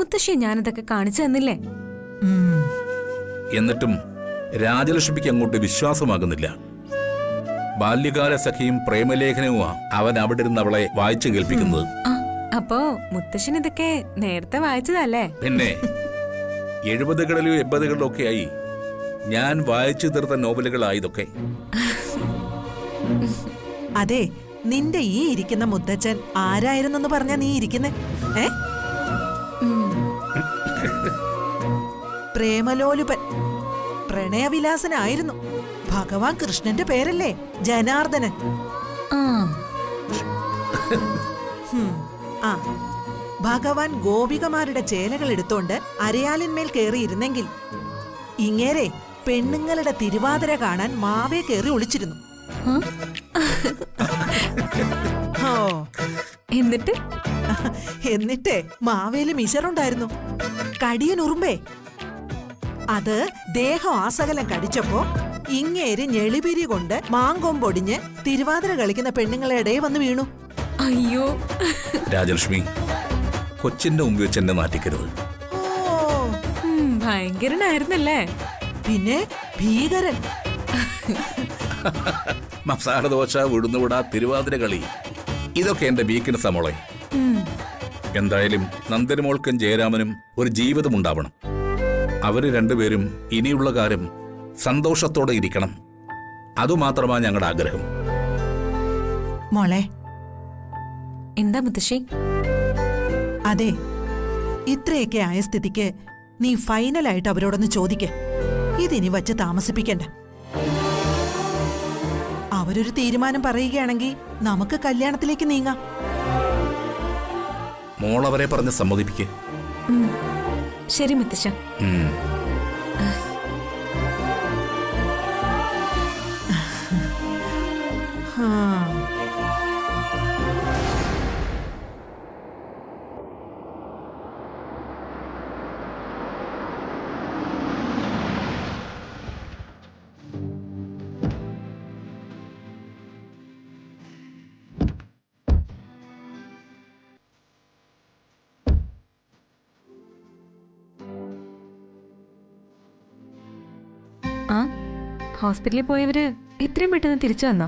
മുത്തശ്ശിയെ ഞാനിതൊക്കെ കാണിച്ചു തന്നില്ലേ? എന്നിട്ടും രാജലക്ഷ്മിക്ക് അങ്ങോട്ട് വിശ്വാസമാകുന്നില്ല. ബാല്യകാല സഖിയും പ്രേമലേഖനവുമാ അവൻ അവിടെ ഇരുന്ന് അവളെ വായിച്ചു കേൾപ്പിക്കുന്നത്. അപ്പോ മുത്തശ്ശൻ ഇതൊക്കെ നേരത്തെ വായിച്ചതല്ലേ? പിന്നെ 70കളിലും 80കളിലും ഒക്കെ ആയി ഞാൻ വായിച്ചു തീർത്ത നോവലുകളായതൊക്കെ. അതെ, നിന്റെ ഈ ഇരിക്കുന്ന മുത്തച്ഛൻ ആരായിരുന്നെന്ന് പറഞ്ഞാ നീ ഇരിക്കുന്നേ? പ്രേമലോലുപൻ, പ്രണയവിലാസനായിരുന്നു. ഭഗവാൻ കൃഷ്ണന്റെ പേരല്ലേ ജനാർദ്ദനൻ. ആ ഭഗവാൻ ഗോപികമാരുടെ ചേലകൾ എടുത്തോണ്ട് അരയാലിന്മേൽ കയറിയിരുന്നെങ്കിൽ ഇങ്ങേരെ പെണ്ണുങ്ങളുടെ തിരുവാതിര കാണാൻ മാവേ കയറി ഒളിച്ചിരുന്നു. എന്നിട്ട് മാവേലി മിശറുണ്ടായിരുന്നു, കടിയൻ ഉറുമ്പേ. അത് ദേഹം ആസകലം കടിച്ചപ്പോ ഇങ്ങേര് ഞെളിപിരി കൊണ്ട് മാങ്കൊമ്പൊടിഞ്ഞ് തിരുവാതിര കളിക്കുന്ന പെണ്ണുങ്ങളെ ഇടയിൽ വന്ന് വീണു. അയ്യോ രാജലക്ഷ്മി, കൊച്ചിന്റെ മുമ്പ് വെച്ച് എന്നെ നാട്ടിക്കരുത്. ഭയങ്കരനായിരുന്നല്ലേ? പിന്നെ ഭീകരൻ. മസാല ദോശ, ഉഴുന്നുവിട, തിരുവാതിര കളി, ഇതൊക്കെ എന്റെ വീക്ക്നെസ്സാ മോളെ. എന്തായാലും നന്ദനമോൾക്കും ജയരാമനും ഒരു ജീവിതമുണ്ടാവണം. അവര് രണ്ടുപേരും ഇനിയുള്ള കാലം സന്തോഷത്തോടെ ഇരിക്കണം. അതുമാത്രമാ ഞങ്ങളുടെ ആഗ്രഹം. മോളെ. എന്താ മുത്തശ്ശി? അതെ, ഇത്രയൊക്കെ ആയ സ്ഥിതിക്ക് നീ ഫൈനലായിട്ട് അവരോടൊന്ന് ചോദിക്ക. ഇതിനി വച്ച് താമസിപ്പിക്കണ്ട. അവരൊരു തീരുമാനം പറയുകയാണെങ്കിൽ നമുക്ക് കല്യാണത്തിലേക്ക് നീങ്ങാം. മോളവരെ പറഞ്ഞ് സമ്മതിപ്പിക്കേ. ശരി മുത്തശ്ശ. ഹോസ്പിറ്റലിൽ പോയവര് ഇത്രയും പെട്ടെന്ന് തിരിച്ചു വന്നോ?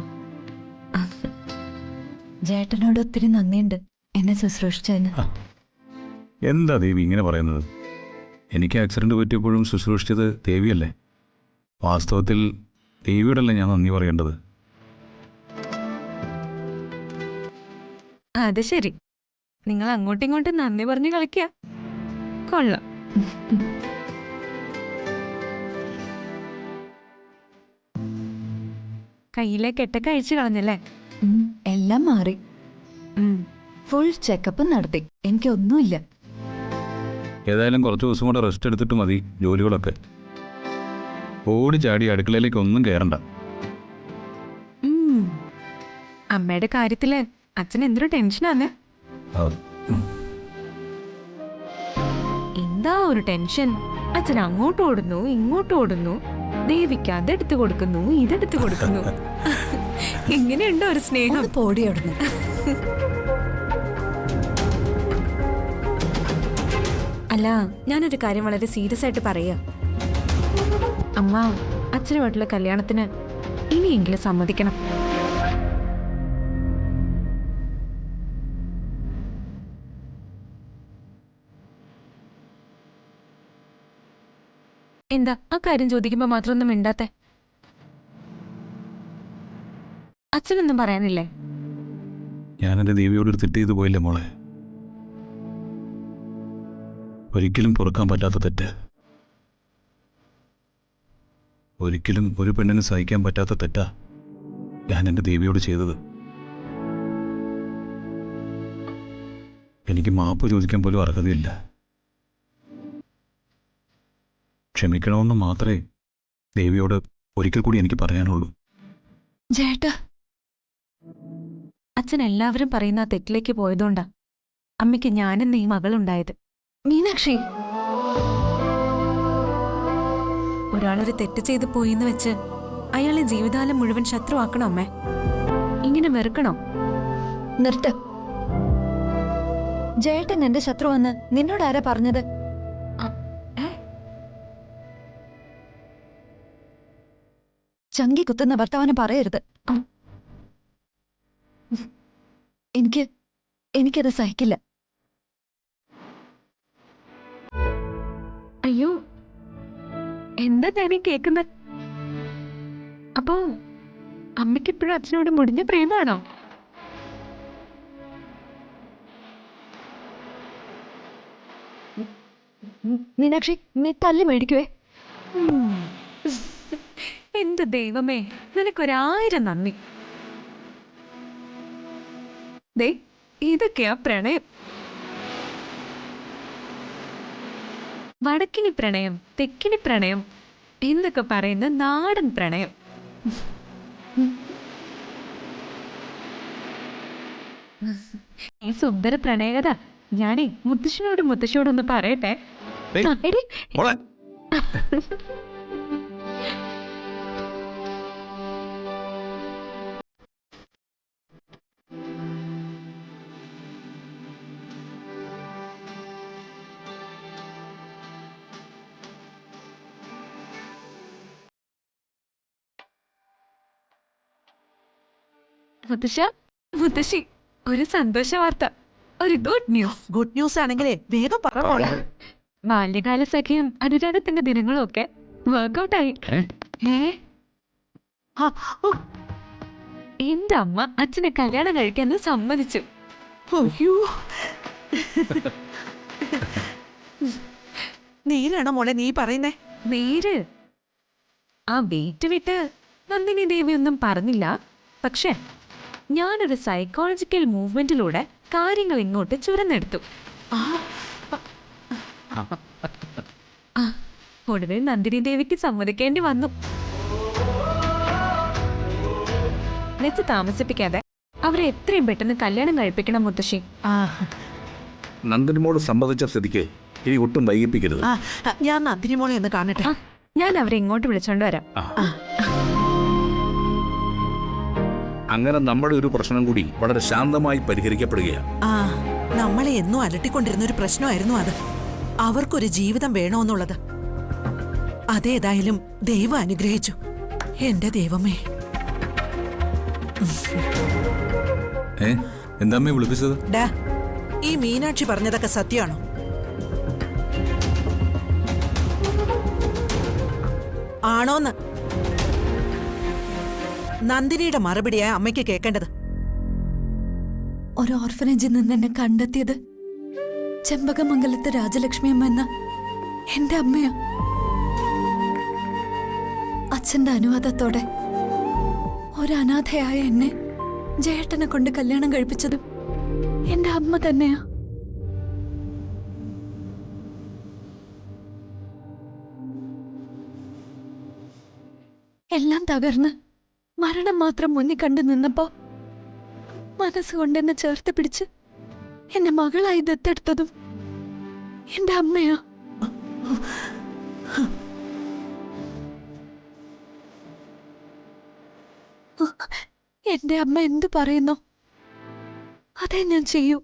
ജേട്ടനോട് ഒത്തിരി നന്ദിയുണ്ട് എന്നെ ശുശ്രൂഷിച്ചതിന്. എന്താ ദേവി ഇങ്ങനെ പറയുന്നത്? എനിക്ക് ആക്സിഡന്റ് പറ്റിയപ്പോഴും ശുശ്രൂഷിച്ചത് ദേവിയല്ലേ. വാസ്തവത്തിൽ ദേവിയോടല്ലേ ഞാൻ നന്ദി പറയേണ്ടത്. അത് ശരി, നിങ്ങൾ അങ്ങോട്ടും ഇങ്ങോട്ടും നന്ദി പറഞ്ഞു കളിക്കുക. കൊള്ളാം. കയ്യിലെ കെട്ടൊക്കെ അഴിച്ചു കളഞ്ഞല്ലേ? എല്ലാം മാറി. ഫുൾ ചെക്കപ്പ് നടത്തി, എനിക്കൊന്നുമില്ല. ഏതായാലും കുറച്ച് ദിവസം കൂടെ റെസ്റ്റ് എടുത്തിട്ട് മതി ജോലികളൊക്കെ. ഓടി ചാടി അടുക്കളയിലേക്ക് ഒന്നും കയറണ്ട. അമ്മയുടെ കാര്യത്തില് അച്ഛൻ എന്തൊരു ടെൻഷനാന്ന്. എന്താ ഒരു ടെൻഷൻ? അച്ഛൻ അങ്ങോട്ട് ഓടുന്നു, ഇങ്ങോട്ട് ഓടുന്നു, ദേവിക്ക് അതെടുത്ത് കൊടുക്കുന്നു, ഇതെടുത്ത് കൊടുക്കുന്നു. ഇങ്ങനെയുണ്ടോ ഒരു സ്നേഹം? പോടിയോടുന്നു. അല്ല, ഞാനൊരു കാര്യം വളരെ സീരിയസ് ആയിട്ട് പറയാ. അമ്മ, അച്ഛനുമായിട്ടുള്ള കല്യാണത്തിന് ഇനിയെങ്കിലും സമ്മതിക്കണം. എന്താ ആ കാര്യം ചോദിക്കുമ്പോ മാത്രമൊന്നും മിണ്ടാത്തെ? അച്ഛനൊന്നും പറയാനില്ലേ? ഞാൻ എൻ്റെ ദേവിയോട് തെറ്റ് ചെയ്തു പോയില്ലേ മോളെ. ഒരിക്കലും പൊറുക്കാൻ പറ്റാത്ത തെറ്റ്, ഒരിക്കലും ഒരു പെണ്ണിന് സഹിക്കാൻ പറ്റാത്ത തെറ്റാ ഞാൻ എൻ്റെ ദേവിയോട് ചെയ്തത്. എനിക്ക് മാപ്പ് ചോദിക്കാൻ പോലും അർഹതയില്ല. ക്ഷമിക്കണമെന്ന് മാത്രമേ ദേവിയോട് ഒരിക്കൽ കൂടി എനിക്ക് പറയാനുള്ളൂ. ചേട്ടാ, അച്ഛൻ എല്ലാവരും പറയുന്ന തെറ്റിലേക്ക് പോയതുകൊണ്ടാ അമ്മയ്ക്ക് ഞാനെന്ന് ഈ മകളുണ്ടായത്. മീനാക്ഷി, ഒരാളൊരു തെറ്റ് ചെയ്ത് പോയിന്ന് വെച്ച് അയാളെ ജീവിതകാലം മുഴുവൻ ശത്രുവാക്കണോ അമ്മേ? ഇങ്ങനെ വെറുക്കണോ? നിർത്ത്. ജയേട്ടൻ എന്റെ ശത്രുവെന്ന് നിന്നോട് ആരാ പറഞ്ഞത്? ചങ്കി കുത്തുന്ന വർത്തമാനം പറയരുത്. എനിക്കത് സഹിക്കില്ല. അയ്യോ, എന്താ ഞാൻ കേക്കുന്നത്? അപ്പോ അമ്മയ്ക്ക് ഇപ്പോഴും അച്ഛനോട് മുടിഞ്ഞ പ്രേമാണോ? മീനാക്ഷി, നീ തല്ലി മേടിക്കുവേ. എന്റെ ദൈവമേ, നിനക്കൊരായിരം നന്ദി. ദേ, ഇതൊക്കെയാ പ്രണയം. വടക്കിനി പ്രണയം, തെക്കിനി പ്രണയം എന്നൊക്കെ പറയുന്ന നാടൻ പ്രണയം. ഈ സുന്ദര പ്രണയകഥ ഞാനേ മുത്തശ്ശിയോടൊന്ന് പറയട്ടെ. ഏയ്, ആ, എടി. മോളെ. മുത്തശ്ശി, ഒരു സന്തോഷ വാർത്ത, ഒരു ഗുഡ് ന്യൂസ്. ഗുഡ് ന്യൂസ് ആണെങ്കിലേ വേഗം പറ മോളെ. ബാല്യകാല സഖ്യം അനുരാഗത്തിന്റെ ദിനങ്ങളും ഒക്കെ വർക്കൗട്ടായി. ആ, ഓ, എന്റെ അമ്മ അച്ഛനെ കല്യാണം കഴിക്കാൻ സമ്മതിച്ചു. അയ്യോ. നേരാണോ മോളെ നീ പറയുന്നേ? നേര്. ആ വെയിറ്റ് വിട്ട് നന്ദിനി ദേവി ഒന്നും പറഞ്ഞില്ല. പക്ഷെ ഞാനൊരു സൈക്കോളജിക്കൽ മൂവ്മെന്റിലൂടെ കാര്യങ്ങൾ ഇങ്ങോട്ട് ചുരന്നെടുത്തു. ഒടുവിൽ നന്ദിനി ദേവിക്ക് സമ്മതിക്കേണ്ടി വന്നു. വെച്ച് താമസിപ്പിക്കാതെ അവരെ എത്രയും പെട്ടെന്ന് കല്യാണം കഴിപ്പിക്കണം മുത്തശ്ശി. ആ, നന്ദിനിമോട് സമ്മതിച്ച സ്ഥിതിക്ക് ഇനി ഒട്ടും വൈകിപ്പിക്കരുത്. ആ, ഞാൻ നന്ദിനി മോളെ ഒന്ന് കാണട്ടെ. ആ, ഞാൻ അവരെ ഇങ്ങോട്ട് വിളിച്ചോണ്ട് വരാം. അങ്ങനെ നമ്മുടെ ഒരു പ്രശ്നം കൂടി വളരെ ശാന്തമായി പരിഹരിക്കപ്പെടുകയാണ്. ആ, നമ്മളെ എന്നും അലട്ടിക്കൊണ്ടിരുന്ന ഒരു പ്രശ്നമായിരുന്നു അത്. അവർക്കൊരു ജീവിതം വേണമെന്നുള്ളത്. അതേതായാലും ദൈവം അനുഗ്രഹിച്ചു. എന്റെ ദൈവമേ. എന്താ അമ്മയെ വിളിപ്പിച്ചത്? ഡാ, ഈ മീനാക്ഷി പറഞ്ഞതൊക്കെ സത്യമാണോ? ആണോന്ന് നന്ദിനിയുടെ മറുപടിയാ അമ്മയ്ക്ക് കേൾക്കേണ്ടത്. ഒരു ഓർഫനേജിൽ നിന്ന് എന്നെ കണ്ടെത്തിയത് ചെമ്പകമംഗലത്ത് രാജലക്ഷ്മി അമ്മ എന്ന എന്റെ അമ്മയാ. അച്ഛന്റെ അനുവാദത്തോടെ ഒരു അനാഥയായ എന്നെ ജയേട്ടനെ കൊണ്ട് കല്യാണം കഴിപ്പിച്ചതും എന്റെ അമ്മ തന്നെയാ. എല്ലാം തകർന്ന് മരണം മാത്രം മുന്നിൽ കണ്ടു നിന്നപ്പോ മനസ്സുകൊണ്ട് എന്നെ ചേർത്ത് പിടിച്ച് എന്നെ മകളായി ദത്തെടുത്തതും എന്റെ അമ്മയാ. എന്റെ അമ്മ എന്ത് പറയുന്നു അതേ ഞാൻ ചെയ്യൂ.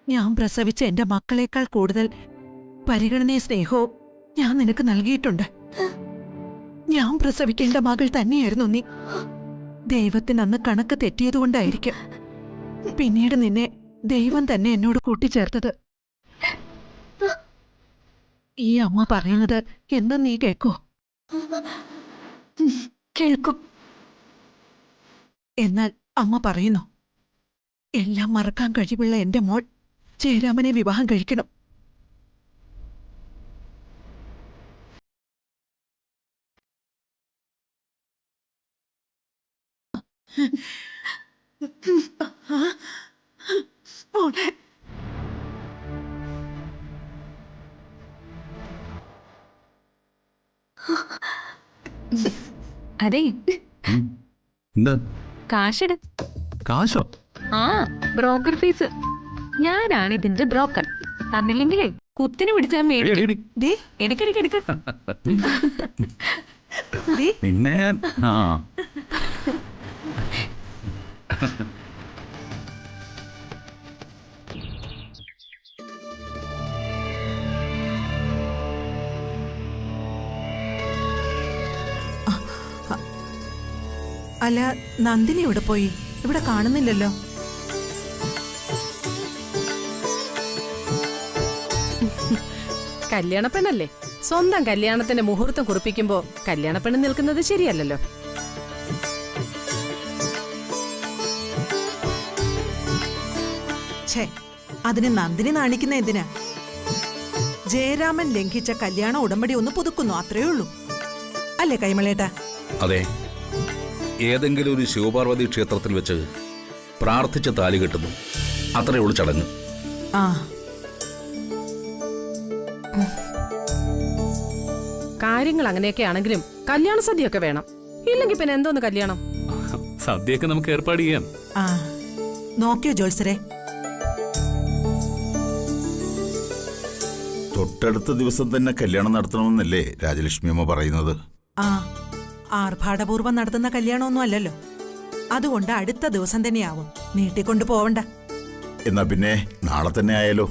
ഞാൻ പ്രസവിച്ച എന്റെ മക്കളെക്കാൾ കൂടുതൽ പരിഗണനയും സ്നേഹവും ഞാൻ നിനക്ക് നൽകിയിട്ടുണ്ട്. ഞാൻ പ്രസവിക്കേണ്ട മകൾ തന്നെയായിരുന്നു നീ. ദൈവത്തിന് അന്ന് കണക്ക് തെറ്റിയതുകൊണ്ടായിരിക്കും പിന്നീട് നിന്നെ ദൈവം തന്നെ എന്നോട് കൂട്ടിച്ചേർത്തത്. ഈ അമ്മ പറയുന്നത് എന്ന് നീ കേക്കോ? കേൾക്കും. എന്നാൽ അമ്മ പറയുന്നു, എല്ലാം മറക്കാൻ കഴിവുള്ള എന്റെ മോൾ ജയരാമനെ വിവാഹം കഴിക്കണം. മോളെ, അതെ, എന്താ? കാശെടു. കാശോ? ആ, ബ്രോക്കർ ഫീസ്. ഞാനാണ് ഇതിന്റെ ബ്രോക്കർ. തന്നില്ലെങ്കിലേ കുത്തിന് പിടിച്ചാൽ എടി, എടി, എടി. ദേ, എടുക്കെടുക്കെടുക്ക. ദേ, പിന്നെ ഞാൻ ആ അല്ല നന്ദിനി ഇവിടെ പോയി? ഇവിടെ കാണുന്നില്ലല്ലോ. കല്യാണപ്പെണ്ണല്ലേ, സ്വന്തം കല്യാണത്തിന്റെ മുഹൂർത്തം കുറിപ്പിക്കുമ്പോ കല്യാണപ്പെണ്ണ് നിൽക്കുന്നത് ശരിയല്ലല്ലോ. ഛേ, അതിന് നന്ദിനി നാണിക്കുന്ന എന്തിനാ? ജയരാമൻ ലംഘിച്ച കല്യാണ ഉടമ്പടി ഒന്ന് പുതുക്കുന്നു, അത്രേ ഉള്ളൂ. അല്ലേ കൈമളേട്ടാ? അതെ, ഏതെങ്കിലും ഒരു ശിവപാർവതി ക്ഷേത്രത്തിൽ വെച്ച് പ്രാർത്ഥിച്ച് താലി കെട്ടുന്നു, അത്രയേ ഉള്ളൂ ചടങ്ങ്. ആ, കാര്യങ്ങൾ അങ്ങനെയൊക്കെ ആണെങ്കിലും കല്യാണ സദ്യയൊക്കെ വേണം. ഇല്ലെങ്കിൽ പിന്നെ എന്തോന്ന് കല്യാണം? സദ്യയൊക്കെ നമുക്ക് ഏർപ്പാട് ചെയ്യാം. ആ, നോക്കിയോ ജോത്സരെ? തൊട്ടടുത്ത ദിവസം തന്നെ കല്യാണം നടത്തണമെന്നല്ലേ രാജലക്ഷ്മി അമ്മ പറയുന്നത്? ആ, ആർഭാടപൂർവ്വം നടത്തുന്ന കല്യാണമൊന്നും അല്ലല്ലോ. അതുകൊണ്ട് അടുത്ത ദിവസം തന്നെയാവും. നീട്ടിക്കൊണ്ടു പോവണ്ട. എന്നാ പിന്നെ നാളെ തന്നെ ആയാലോ?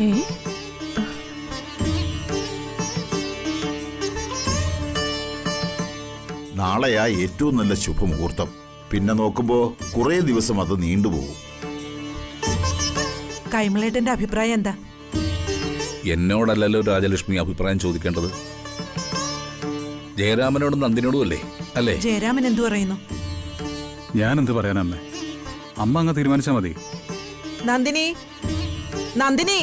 ഏ നാളെയാ ഏറ്റവും നല്ല ശുഭമുഹൂർത്തം. പിന്നെ നോക്കുമ്പോ കുറേ ദിവസം അത് നീണ്ടുപോകും. കൈമളേട്ടന്റെ അഭിപ്രായം എന്താ? എന്നോടല്ലല്ലോ രാജലക്ഷ്മി അഭിപ്രായം ചോദിക്കേണ്ടത്, ജയരാമനോടും നന്ദിനോടും അല്ലേ? അല്ലേ? ജയരാമൻ എന്തു പറയുന്നു? ഞാൻ എന്ത് പറയാനമ്മേ, അമ്മ അങ്ങ് തീരുമാനിച്ചാൽ മതി. നന്ദിനി, നന്ദിനി!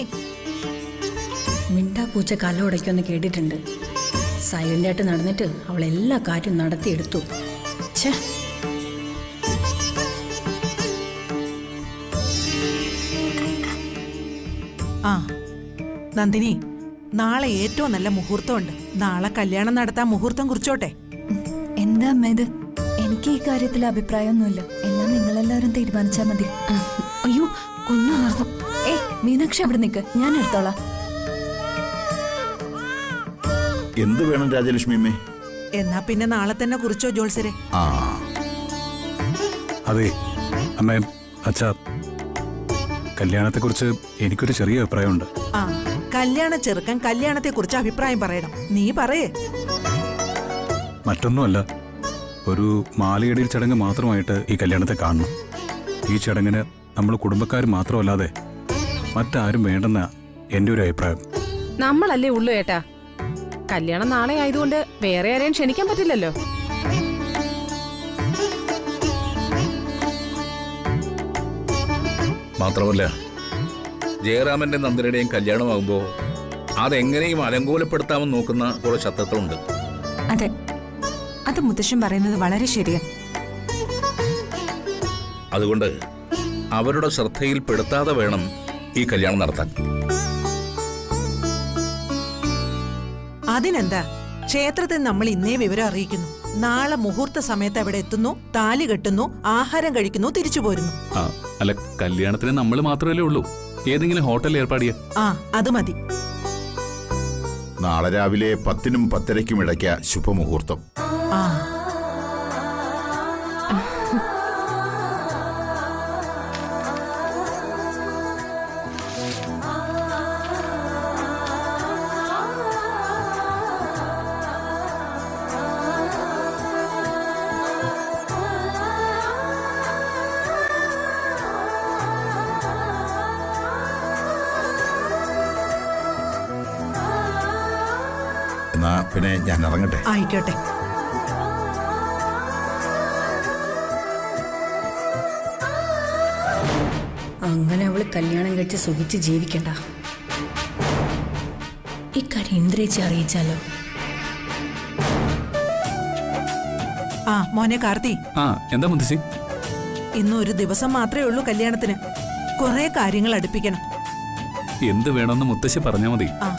മിണ്ടാ പൂച്ച കല്ലുടയ്ക്കൊന്ന് കേട്ടിട്ടുണ്ട്. സൈലന്റായിട്ട് നടന്നിട്ട് അവൾ എല്ലാ കാര്യം നടത്തിയെടുത്തു. ഛേ, ആ നന്ദിനി, നാളെ ഏറ്റവും നല്ല മുഹൂർത്തമുണ്ട്. നാളെ കല്യാണം നടത്താൻ മുഹൂർത്തം കുറിച്ചോട്ടെ. എന്താ അമ്മ ഇത്? എനിക്ക് ഈ കാര്യത്തിൽ അഭിപ്രായമൊന്നുമില്ല. എല്ലാം നിങ്ങളെല്ലാവരും തീരുമാനിച്ചാൽ മതി. അയ്യോ, ഒന്നും നടന്നു. മീനാക്ഷി അവിടെ നിൽക്ക്, ഞാൻ എടുത്തോളാം. എന്ത് വേണം രാജലക്ഷ്മി അമ്മേ? എന്നാ പിന്നെ നാളെ തന്നെ കുറിച്ചോ ജോത്സരെ? ആ, അതെ അമ്മേ, അച്ഛാ, കല്യാണത്തെക്കുറിച്ച് എനിക്കൊരു ചെറിയ അഭിപ്രായമുണ്ട്. ആ, കല്യാണ ചെറുക്കൻ കല്യാണത്തെ കുറിച്ച് അഭിപ്രായം പറയണം. നീ പറയേ. മറ്റൊന്നുമല്ല, ഒരു മാലയിടൽ ചടങ്ങ് മാത്രമായിട്ട് ഈ കല്യാണത്തെ കാണണം. ഈ ചടങ്ങിന് നമ്മൾ കുടുംബക്കാർ മാത്രമല്ലാതെ മറ്റാരും വേണ്ടെന്ന എൻ്റെ ഒരു അഭിപ്രായം. നമ്മളല്ലേ ഉള്ളു ഏട്ടാ. കല്യാണം നാളെ ആയതുകൊണ്ട് വേറെ ആരെയും ക്ഷണിക്കാൻ പറ്റില്ലല്ലോ. മാത്രമല്ല, ജയരാമന്റെ നന്ദിനിയുടെയും കല്യാണമാകുമ്പോൾ അതെങ്ങനെയും അലങ്കോലപ്പെടുത്താമെന്ന് നോക്കുന്ന കുറെ ശത്രുക്കളുണ്ട്. അതെ, അത് മുത്തശ്ശൻ പറയുന്നത് വളരെ ശരിയാ. അതുകൊണ്ട് അവരുടെ ശ്രദ്ധയിൽപ്പെടുത്താതെ വേണം ഈ കല്യാണം നടത്താൻ. അതിനെന്താ, ക്ഷേത്രത്തിൽ നമ്മൾ ഇന്നേ വിവരം അറിയിക്കുന്നു. നാളെ മുഹൂർത്ത സമയത്ത് അവിടെ എത്തുന്നു, താലി കെട്ടുന്നു, ആഹാരം കഴിക്കുന്നു, തിരിച്ചു പോരുന്നു. ആ, അല്ല, കല്യാണത്തിന് നമ്മൾ മാത്രമല്ലേ ഉള്ളൂ. ഏതെങ്കിലും ഹോട്ടൽ ഏർപ്പാട് ചെയ്യാം. ആ, അത് മതി. നാളെ രാവിലെ 10നും 10:30ക്കും ഇടയ്ക്ക ശുഭമുഹൂർത്തം. ആ, എന്നാ പിന്നെ ഞാൻ ഇറങ്ങട്ടെ. ആയിക്കോട്ടെ. അങ്ങനെ അവള് കല്യാണം കഴിച്ച് സുഖിച്ച് ജീവിക്കണ്ട. ഇക്കാര്യം ഇന്ദ്രേച്ചി അറിയിച്ചാലോ? ആ മോനെ കാർത്തി, ആ, എന്താ മുത്തശ്ശി? ഇന്ന് ഒരു ദിവസം മാത്രമേ ഉള്ളൂ കല്യാണത്തിന്. കുറെ കാര്യങ്ങൾ അടുപ്പിക്കണം. എന്ത് വേണമെന്ന് മുത്തശ്ശി പറഞ്ഞാൽ മതി. ആ,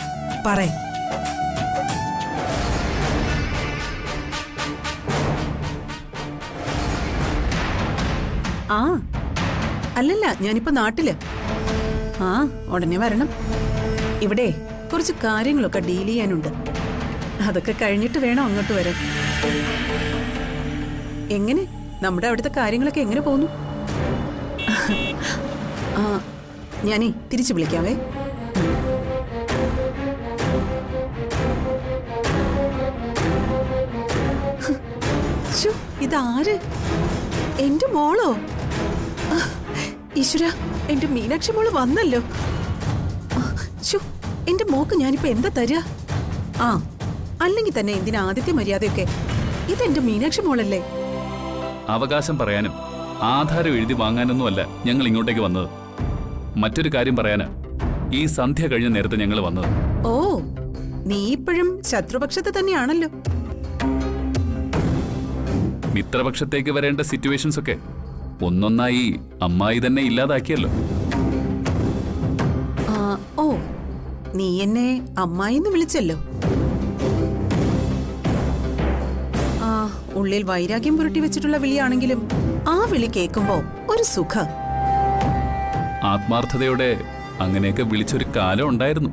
പറയ്. ആ, അല്ലല്ല, ഞാനിപ്പോ നാട്ടില്. ആ, ഉടനെ വരണം. ഇവിടെ കുറച്ച് കാര്യങ്ങളൊക്കെ ഡീൽ ചെയ്യാനുണ്ട്. അതൊക്കെ കഴിഞ്ഞിട്ട് വേണം അങ്ങോട്ട് വരാൻ. എങ്ങനെ നമ്മുടെ അവിടുത്തെ കാര്യങ്ങളൊക്കെ എങ്ങനെ പോകുന്നു? ആ ഞാനേ തിരിച്ചു വിളിക്കാവേ. ഇതാര്? എന്റെ മോളോ? ഈശ്വര, എന്റെ മീനാക്ഷി മോള് വന്നല്ലോ. എന്റെ മോക്ക് ഞാനിപ്പോ എന്താ തരാ? ആ അല്ലെങ്കിൽ തന്നെ എന്തിനാ ആദ്യത്തെ മര്യാദയൊക്കെ? ഇതെന്റെ മീനാക്ഷി മോളല്ലേ? അവകാശം പറയാനും ആധാരം എഴുതി വാങ്ങാനൊന്നുമല്ല ഞങ്ങൾ ഇങ്ങോട്ടേക്ക് വന്നത്. മറ്റൊരു കാര്യം പറയാന് ഈ സന്ധ്യ കഴിഞ്ഞ നേരത്തെ ഞങ്ങൾ വന്നത്. ഓ, നീ ഇപ്പോഴും ശത്രുപക്ഷത്ത് തന്നെയാണല്ലോ. മിത്രപക്ഷത്തേക്ക് വരേണ്ട സിറ്റുവേഷൻസ് ഒക്കെ ഒന്നൊന്നായി അമ്മായി തന്നെ ഇല്ലാതാക്കിയല്ലോ. ഓ, നീ എന്നെ അമ്മായിന്ന് വിളിച്ചല്ലോ. ഉള്ളിൽ വൈരാഗ്യം പുരട്ടി വെച്ചിട്ടുള്ള വിളിയാണെങ്കിലും ആ വിളി കേൾക്കുമ്പോ ഒരു സുഖ. ആത്മാർത്ഥതയോടെ അങ്ങനെയൊക്കെ വിളിച്ചൊരു കാലം ഉണ്ടായിരുന്നു.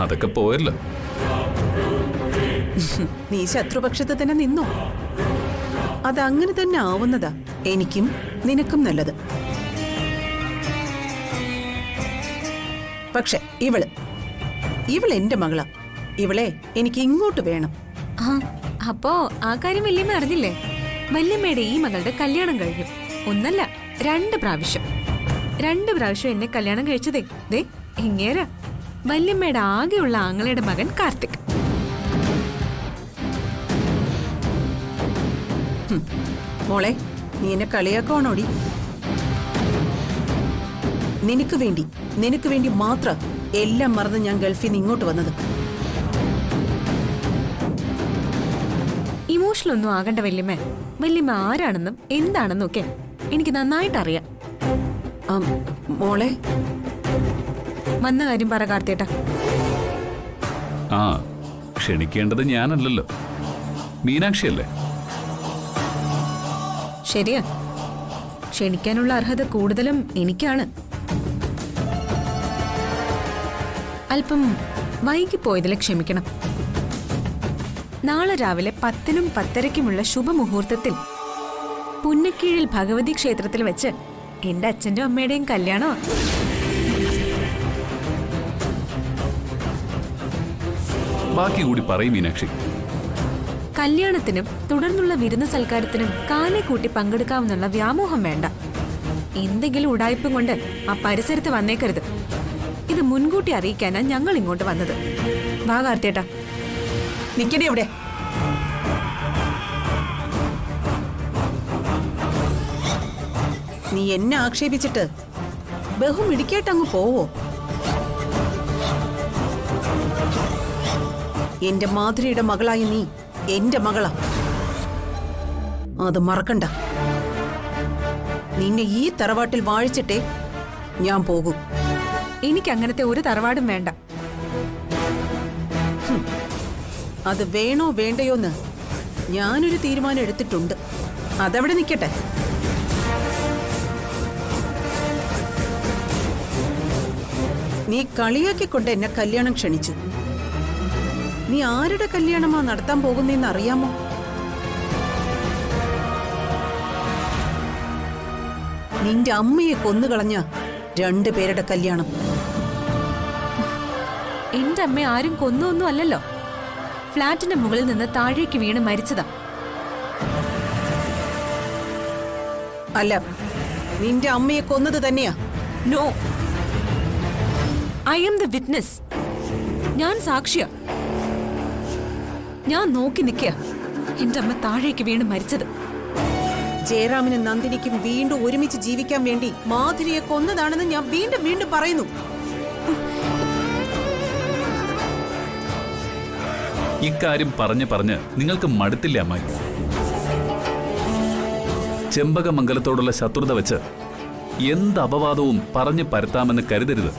അതൊക്കെ പോയല്ലോ. നീ ശത്രുപക്ഷത്ത് തന്നെ നിന്നോ? അതങ്ങനെ തന്നെ ആവുന്നതാ എനിക്കും നിനക്കും നല്ലത്. പക്ഷെ ഇവള് എന്റെ മകളാ. ഇവളെ എനിക്ക് ഇങ്ങോട്ട് വേണം. അപ്പോ ആ കാര്യം വല്യമ്മ അറിഞ്ഞില്ലേ? വല്യമ്മയുടെ ഈ മകളുടെ കല്യാണം കഴിഞ്ഞു. ഒന്നല്ല, 2 പ്രാവശ്യം. 2 പ്രാവശ്യം എന്നെ കല്യാണം കഴിച്ചതേ ദേ ഇങ്ങേരാ, വല്യമ്മയുടെ ആകെയുള്ള ആങ്ങളയുടെ മകൻ കാർത്തിക്. മോളെ, നീ എന്നെ കളിയാക്കണോടി? നിനക്ക് വേണ്ടി മാത്രം എല്ലാം മറന്ന് ഞാൻ ഗൾഫിൽ നിന്ന് ഇങ്ങോട്ട് വന്നത്. ഇമോഷണൽ ഒന്നും ആകണ്ട വല്യമ്മ. വല്യമ്മ ആരാണെന്നും എന്താണെന്നും ഒക്കെ എനിക്ക് നന്നായിട്ട് അറിയാം. മോളെ, വന്ന കാര്യം പറ കാർത്തിയേട്ടാ. ആ, ക്ഷണിക്കേണ്ടത് ഞാനല്ലല്ലോ, മീനാക്ഷിയല്ലേ? ശരിയാ, ക്ഷണിക്കാനുള്ള അർഹത കൂടുതലും എനിക്കാണ്. അല്പം വൈകിപ്പോയതിൽ ക്ഷമിക്കണം. നാളെ രാവിലെ 10-നും 10:30-ക്കുമുള്ള ശുഭമുഹൂർത്തത്തിൽ പുന്നക്കീഴിൽ ഭഗവതി ക്ഷേത്രത്തിൽ വെച്ച് എന്റെ അച്ഛന്റെയും അമ്മയുടെയും കല്യാണമാണ്. ബാക്കി കൂടി പറയും മീനാക്ഷി. കല്യാണത്തിനും തുടർന്നുള്ള വിരുന്ന് സൽക്കാരത്തിനും കാലെ കൂട്ടി പങ്കെടുക്കാവുന്നുള്ള വ്യാമോഹം വേണ്ട. എന്തെങ്കിലും ഉടായ്പും കൊണ്ട് ആ പരിസരത്ത് വന്നേക്കരുത്. ഇത് മുൻകൂട്ടി അറിയിക്കാനാ ഞങ്ങൾ ഇങ്ങോട്ട് വന്നത്. വാ കാർത്തിയേട്ടാ. നിക്കടി അവിടെ. നീ എന്നെ ആക്ഷേപിച്ചിട്ട് ബഹുമിടിക്കേട്ടങ്ങ് പോവോ? എന്റെ മാധുരിയുടെ മകളായ നീ എന്റെ മകളാ, അത് മറക്കണ്ട. നിന്നെ ഈ തറവാട്ടിൽ വാഴിച്ചിട്ടേ ഞാൻ പോകൂ. എനിക്ക് അങ്ങനത്തെ ഒരു തറവാടും വേണ്ട. അത് വേണോ വേണ്ടയോന്ന് ഞാനൊരു തീരുമാനം എടുത്തിട്ടുണ്ട്. അതവിടെ നിൽക്കട്ടെ. നീ കളിയാക്കിക്കൊണ്ട് എന്നെ കല്യാണം ക്ഷണിച്ചു. നീ ആരുടെ കല്യാണമാ നടത്താൻ പോകുന്നതെന്ന് അറിയാമോ? നിന്റെ അമ്മയെ കൊന്നുകളഞ്ഞ 2 പേരുടെ കല്യാണം. എന്റെ അമ്മ ആരും കൊന്നൊന്നും അല്ലല്ലോ. ഫ്ലാറ്റിന്റെ മുകളിൽ നിന്ന് താഴേക്ക് വീണ് മരിച്ചതാ. അല്ല, നിന്റെ അമ്മയെ കൊന്നത് തന്നെയാ. No, I am the witness. ഞാൻ സാക്ഷിയാ. ഞാൻ നോക്കി നിൽക്കുക എന്റെ അമ്മ താഴേക്ക് വീണ് മരിച്ചത്. ജയറാമിനും നന്ദിനിക്കും വീണ്ടും ഒരുമിച്ച് ജീവിക്കാൻ വേണ്ടി മാധുരിയെ കൊന്നതാണെന്ന് ഞാൻ വീണ്ടും വീണ്ടും പറയുന്നു. ഇക്കാര്യം പറഞ്ഞ് നിങ്ങൾക്ക് മടുത്തില്ല അമ്മായി? ചെമ്പകമംഗലത്തോടുള്ള ശത്രുത വെച്ച് എന്ത് അപവാദവും പറഞ്ഞു പരത്താമെന്ന് കരുതരുത്.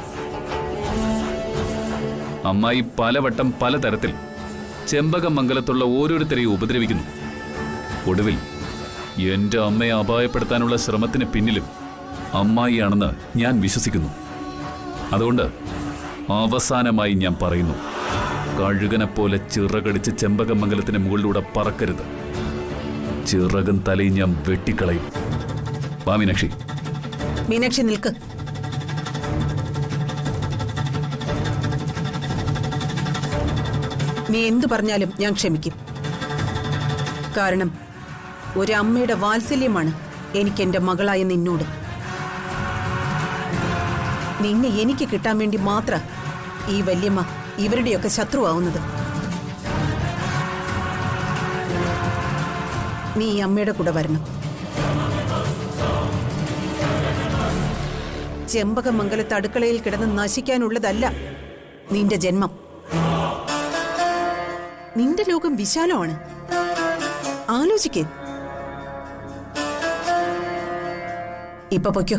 അമ്മായി പലവട്ടം പലതരത്തിൽ ചെമ്പകമംഗലത്തുള്ള ഓരോരുത്തരെയും ഉപദ്രവിക്കുന്നു. ഒടുവിൽ എന്റെ അമ്മയെ അപായപ്പെടുത്താനുള്ള ശ്രമത്തിന് പിന്നിലും അമ്മായിയാണെന്ന് ഞാൻ വിശ്വസിക്കുന്നു. അതുകൊണ്ട് അവസാനമായി ഞാൻ പറയുന്നു, കഴുകനെ പോലെ ചിറകടിച്ച് ചെമ്പകമംഗലത്തിന് മുകളിലൂടെ പറക്കരുത്. ചിറകും തലയും ഞാൻ വെട്ടിക്കളയും. വാ മീനാക്ഷി. മീനാക്ഷി നിൽക്ക്. നീ എന്തു പറഞ്ഞാലും ഞാൻ ക്ഷമിക്കും. കാരണം ഒരമ്മയുടെ വാത്സല്യമാണ് എനിക്ക് എന്റെ മകളായ നിന്നോട്. നിന്നെ എനിക്ക് കിട്ടാൻ വേണ്ടി മാത്രം ഈ വല്യമ്മ ഇവരുടെയൊക്കെ ശത്രുവാവുന്നത്. നീ ഈ അമ്മയുടെ കൂടെ വരണം. ചെമ്പകമംഗലത്ത് അടുക്കളയിൽ കിടന്ന് നശിക്കാനുള്ളതല്ല നിന്റെ ജന്മം. നിന്റെ ലോകം വിശാലമാണ്. ആലോചിക്കേ. ഇപ്പൊ പൊയ്ക്കോ.